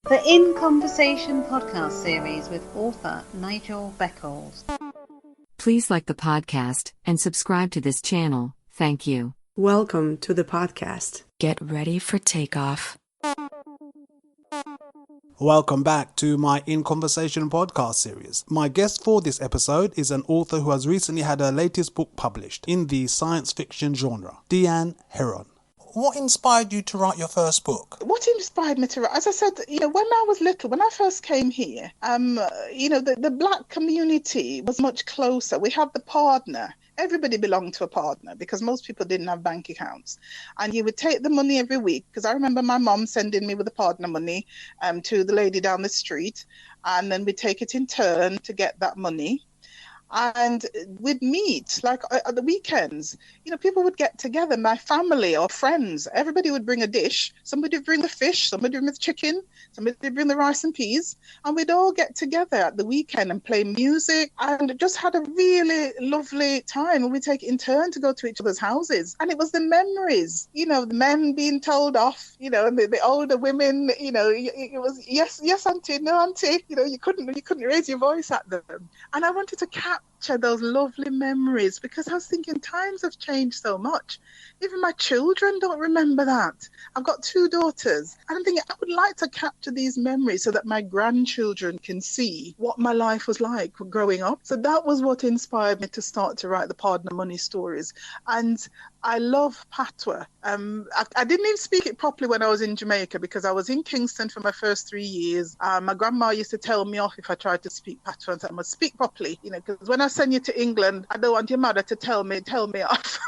The In Conversation podcast series with author Nigel Beckles. Please like the podcast and subscribe to this channel. Thank you. Welcome to the podcast. Get ready for takeoff. Welcome back to my In Conversation podcast series. My guest for this episode is an author who has recently had her latest book published in the science fiction genre, Deanne Heron. What inspired you to write your first book? What inspired me to write? As I said, when I was little, when I first came here, the black community was much closer. We had the partner. Everybody belonged to a partner because most people didn't have bank accounts. And you would take the money every week, because I remember my mom sending me with the partner money to the lady down the street. And then we'd take it in turn to get that money. And we'd meet, like at the weekends, people would get together, my family or friends, everybody would bring a dish. Somebody would bring the fish, somebody would bring the chicken, somebody would bring the rice and peas. And we'd all get together at the weekend and play music and just had a really lovely time. And we'd take it in turn to go to each other's houses. And it was the memories, the men being told off, and the older women, it was, yes, auntie, no, auntie, you couldn't raise your voice at them. And I wanted to capture those lovely memories because I was thinking times have changed so much. Even my children don't remember that. I've got 2 daughters and I'm thinking I would like to capture these memories so that my grandchildren can see what my life was like growing up. So that was what inspired me to start to write the Partner Money stories. And I love patois. I didn't even speak it properly when I was in Jamaica because I was in Kingston for my first 3 years. My grandma used to tell me off if I tried to speak patois and say I must speak properly, because when I send you to England, I don't want your mother to tell me off.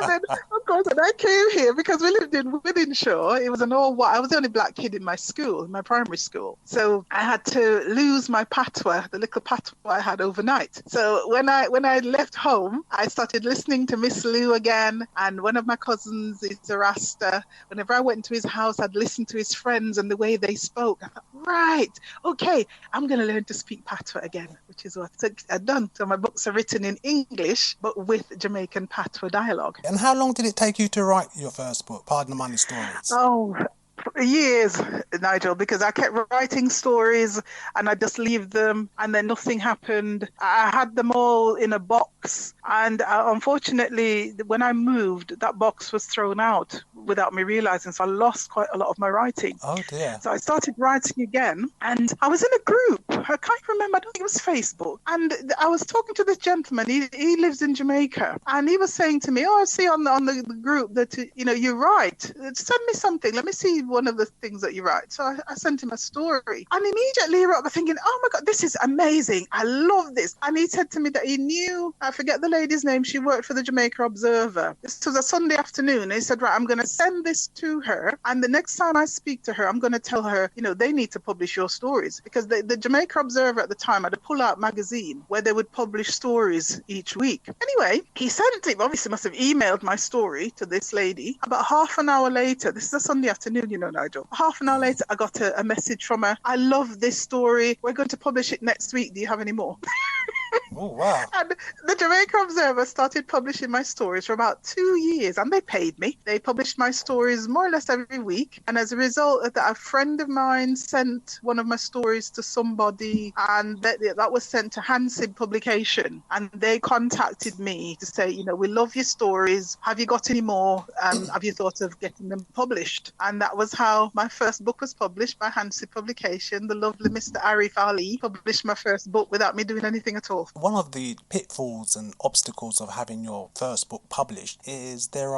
And then, of course, when I came here, because we lived in Wythenshawe, it was an all white. I was the only black kid in my school, in my primary school. So I had to lose my patois, the little patois I had overnight. So when I left home, I started listening to Miss Lou again. And one of my cousins is a Rasta. Whenever I went to his house, I'd listen to his friends and the way they spoke. I thought, right, okay, I'm going to learn to speak patois again, which is what I've done. So my books are written in English, but with Jamaican patois dialogue. And how long did it take you to write your first book, Partner Money Stories? Oh, years, Nigel, because I kept writing stories and I just leave them and then nothing happened. I had them all in a box and unfortunately when I moved, that box was thrown out without me realizing, so I lost quite a lot of my writing. Oh dear. So I started writing again and I was in a group. I can't remember, I don't think it was Facebook, and I was talking to this gentleman. He lives in Jamaica and he was saying to me, I see on the group that you write, send me something, let me see one of the things that you write. So I sent him a story and immediately he wrote up thinking, oh my God, this is amazing, I love this. And he said to me that he knew, I forget the lady's name, she worked for the Jamaica Observer. This was a Sunday afternoon and he said, right, I'm going to send this to her and the next time I speak to her I'm going to tell her, they need to publish your stories, because the Jamaica Observer at the time had a pull-out magazine where they would publish stories each week. Anyway, he sent it, obviously must have emailed my story to this lady. About half an hour later, this is a Sunday afternoon, Nigel. Half an hour later, I got a message from her. I love this story. We're going to publish it next week. Do you have any more? Oh, wow. And the Jamaica Observer started publishing my stories for about 2 years and they paid me. They published my stories more or less every week. And as a result of that, a friend of mine sent one of my stories to somebody and that was sent to Hansib Publication. And they contacted me to say, we love your stories. Have you got any more? Have you thought of getting them published? And that was how my first book was published by Hansib Publication. The lovely Mr. Arif Ali published my first book without me doing anything at all. One of the pitfalls and obstacles of having your first book published is there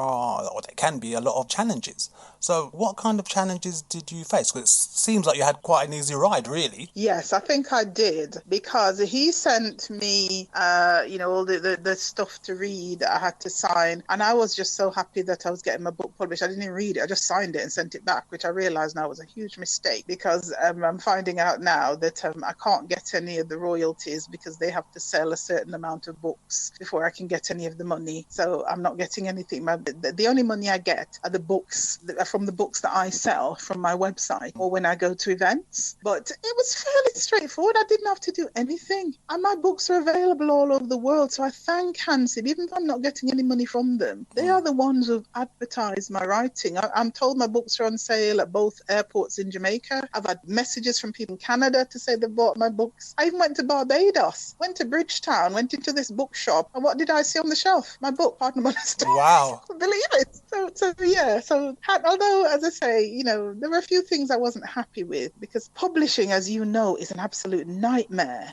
can be a lot of challenges. So what kind of challenges did you face? Because it seems like you had quite an easy ride, really. Yes, I think I did, because he sent me, all the stuff to read that I had to sign. And I was just so happy that I was getting my book published. I didn't even read it. I just signed it and sent it back, which I realised now was a huge mistake, because I'm finding out now that I can't get any of the royalties because they have to sell a certain amount of books before I can get any of the money. So I'm not getting anything. The only money I get are the books from the books that I sell from my website or when I go to events. But it was fairly straightforward. I didn't have to do anything. And my books are available all over the world. So I thank Hansen, even if I'm not getting any money from them. They are the ones who've advertised my writing. I'm told my books are on sale at both airports in Jamaica. I've had messages from people in Canada to say they bought my books. I even went to Barbados, went to Bridgetown, went into this bookshop. And what did I see on the shelf? My book, Pardon My Story. Wow. Believe it. So although, as I say, there were a few things I wasn't happy with because publishing, as you know, is an absolute nightmare.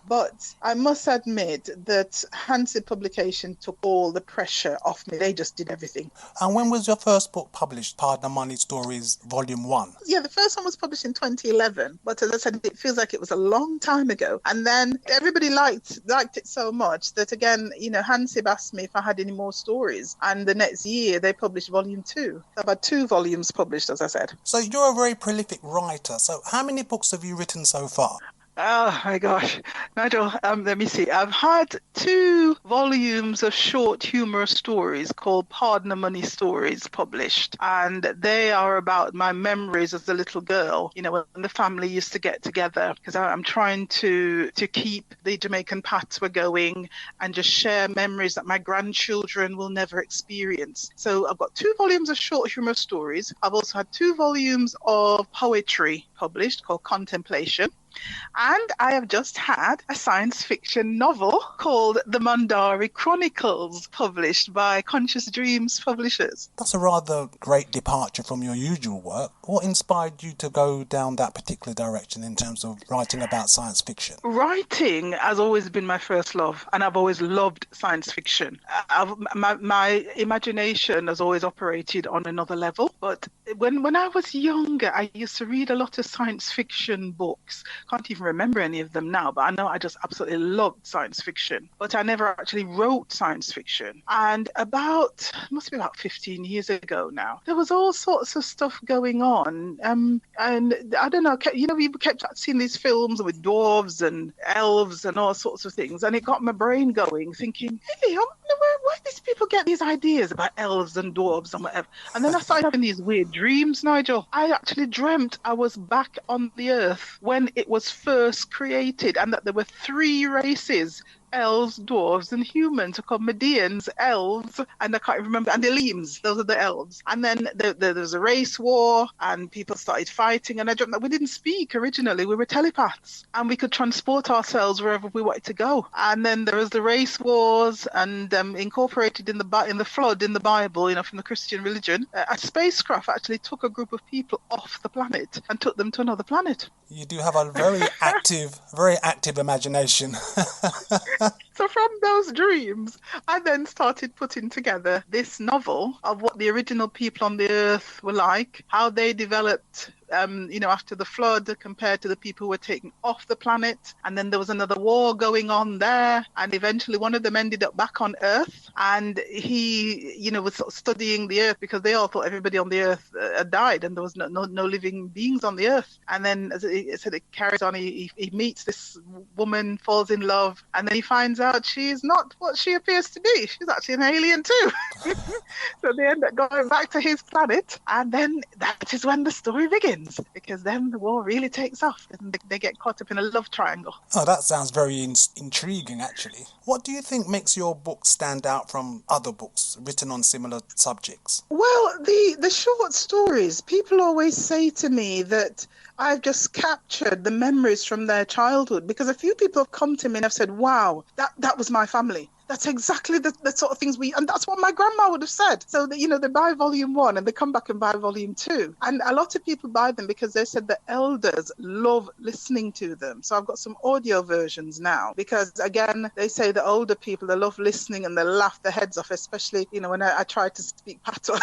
But I must admit that Hansen Publication took all the pressure off me. They just did everything. And when was your first book published, Pardon Money Stories, Volume 1? Yeah, the first one was published in 2011. But as I said, it feels like it was a long time ago. And then everybody liked it so much that, again, Hansen asked me if I had any more stories. And the next year, they published Volume 2. I've had 2 volumes published, as I said. So you're a very prolific writer. So how many books have you written so far? Oh my gosh, Nigel, let me see. I've had 2 volumes of short humorous stories called Pardon Money Stories published, and they are about my memories as a little girl, when the family used to get together, because I'm trying to keep the Jamaican patois going and just share memories that my grandchildren will never experience. So I've got 2 volumes of short humorous stories. I've also had 2 volumes of poetry published called Contemplation. And I have just had a science fiction novel called The Mandari Chronicles, published by Conscious Dreams Publishers. That's a rather great departure from your usual work. What inspired you to go down that particular direction in terms of writing about science fiction? Writing has always been my first love, and I've always loved science fiction. My imagination has always operated on another level, but when I was younger, I used to read a lot of science fiction books. Can't even remember any of them now, but I know I just absolutely loved science fiction. But I never actually wrote science fiction. And must be about 15 years ago now, there was all sorts of stuff going on. And I don't know, we kept seeing these films with dwarves and elves and all sorts of things. And it got my brain going, thinking, hey, I wonder where these people get these ideas about elves and dwarves and whatever. And then I started having these weird dreams, Nigel. I actually dreamt I was back on the earth when it was first created, and that there were 3 races: elves, dwarves, and humans. So called Medians, elves, and I can't remember, and the Elims, those are the elves. And then there was a race war, and people started fighting, and I dreamt that we didn't speak originally. We were telepaths, and we could transport ourselves wherever we wanted to go. And then there was the race wars, and incorporated in the flood in the Bible, from the Christian religion, a spacecraft actually took a group of people off the planet and took them to another planet. You do have a very active imagination. So from those dreams, I then started putting together this novel of what the original people on the earth were like, how they developed after the flood compared to the people who were taken off the planet. And then there was another war going on there. And eventually one of them ended up back on Earth. And he, was sort of studying the Earth because they all thought everybody on the Earth had died and there was no living beings on the Earth. And then as it carries on, he meets this woman, falls in love, and then he finds out she's not what she appears to be. She's actually an alien too. So they end up going back to his planet. And then that is when the story begins. Because then the war really takes off and they get caught up in a love triangle. Oh, that sounds very intriguing, actually. What do you think makes your book stand out from other books written on similar subjects? Well, the short stories, people always say to me that I've just captured the memories from their childhood, because a few people have come to me and have said, wow, that was my family. That's exactly the sort of things and that's what my grandma would have said. So that, they buy volume 1 and they come back and buy volume 2. And a lot of people buy them because they said the elders love listening to them. So I've got some audio versions now because, again, they say the older people, they love listening and they laugh their heads off, especially, when I try to speak patois.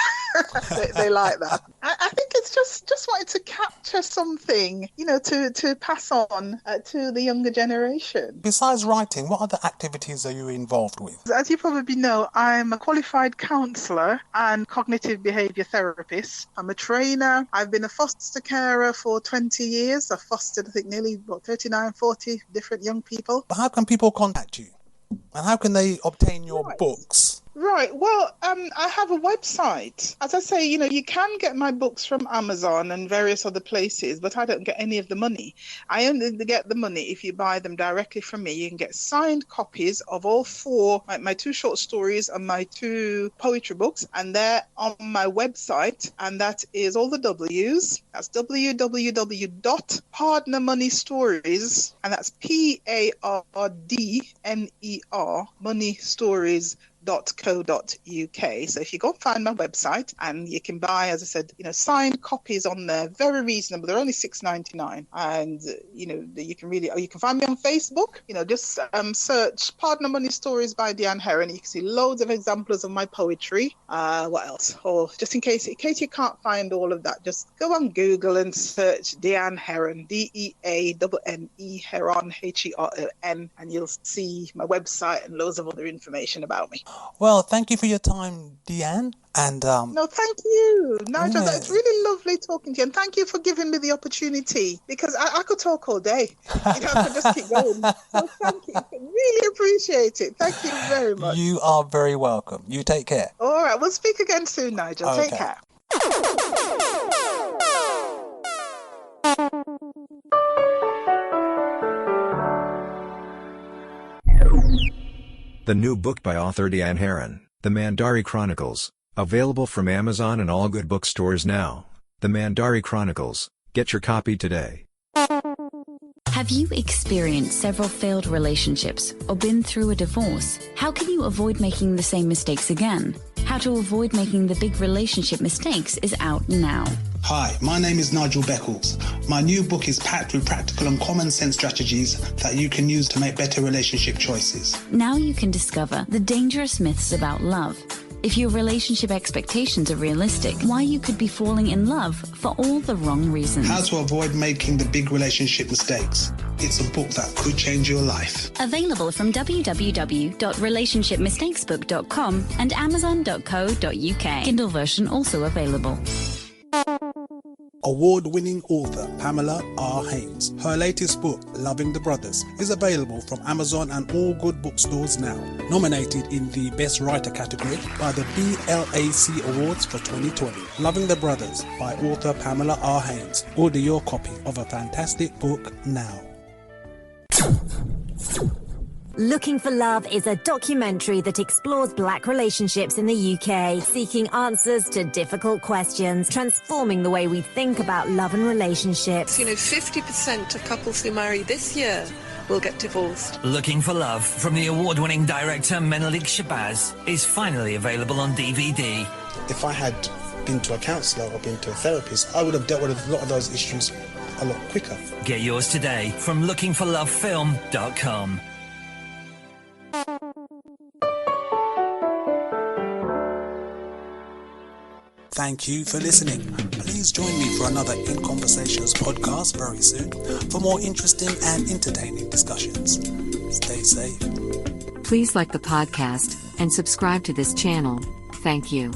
they like that. I think it's just wanted to capture something, to pass on to the younger generation. Besides writing, what other activities are you involved worked with? As you probably know, I'm a qualified counsellor and cognitive behaviour therapist. I'm a trainer. I've been a foster carer for 20 years. I've fostered, I think, nearly 39, 40 different young people. But how can people contact you? And how can they obtain your books? Right. Well, I have a website. As I say, you can get my books from Amazon and various other places, but I don't get any of the money. I only get the money if you buy them directly from me. You can get signed copies of all four, my two short stories and my two poetry books, and they're on my website, and that is all the W's. That's www.pardnermoneystories, and that's PARDNER, moneystories.co.uk. So if you go and find my website, and you can buy, as I said, signed copies on there, very reasonable. They're only $6.99, and you can you can find me on Facebook. Just search "Partner Money Stories" by Deanne Heron. You can see loads of examples of my poetry. What else? Or just in case you can't find all of that, just go on Google and search Deanne Heron, DEANNE Heron, HERON, and you'll see my website and loads of other information about me. Well, thank you for your time, Deanne. And no, thank you, Nigel. Yeah. It's really lovely talking to you, and thank you for giving me the opportunity, because I could talk all day. I could just keep going. So thank you. Really appreciate it. Thank you very much. You are very welcome. You take care. All right, we'll speak again soon, Nigel. Okay. Take care. The new book by author Deanne Heron, The Mandari Chronicles, available from Amazon and all good bookstores now. The Mandari Chronicles. Get your copy today. Have you experienced several failed relationships or been through a divorce? How can you avoid making the same mistakes again? How to avoid making the big relationship mistakes is out now. Hi, my name is Nigel Beckles. My new book is packed with practical and common sense strategies that you can use to make better relationship choices. Now you can discover the dangerous myths about love. If your relationship expectations are realistic, why you could be falling in love for all the wrong reasons. How to avoid making the big relationship mistakes. It's a book that could change your life. Available from www.relationshipmistakesbook.com and amazon.co.uk. Kindle version also available. Award-winning author Pamela R. Haynes. Her latest book, Loving the Brothers, is available from Amazon and all good bookstores now. Nominated in the Best Writer category by the BLAC Awards for 2020. Loving the Brothers by author Pamela R. Haynes. Order your copy of a fantastic book now. Looking for Love is a documentary that explores black relationships in the UK, seeking answers to difficult questions, transforming the way we think about love and relationships. 50% of couples who marry this year will get divorced. Looking for Love from the award-winning director Menelik Shabazz is finally available on DVD. If I had been to a counsellor or been to a therapist, I would have dealt with a lot of those issues a lot quicker. Get yours today from lookingforlovefilm.com. Thank you for listening. Please join me for another In Conversations podcast very soon for more interesting and entertaining discussions. Stay safe. Please like the podcast and subscribe to this channel. Thank you.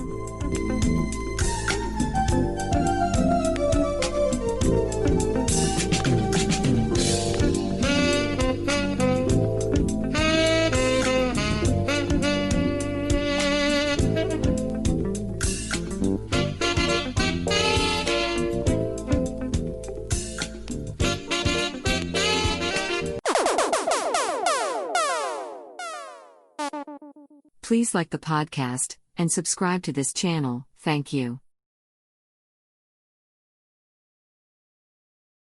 Please like the podcast and subscribe to this channel. Thank you.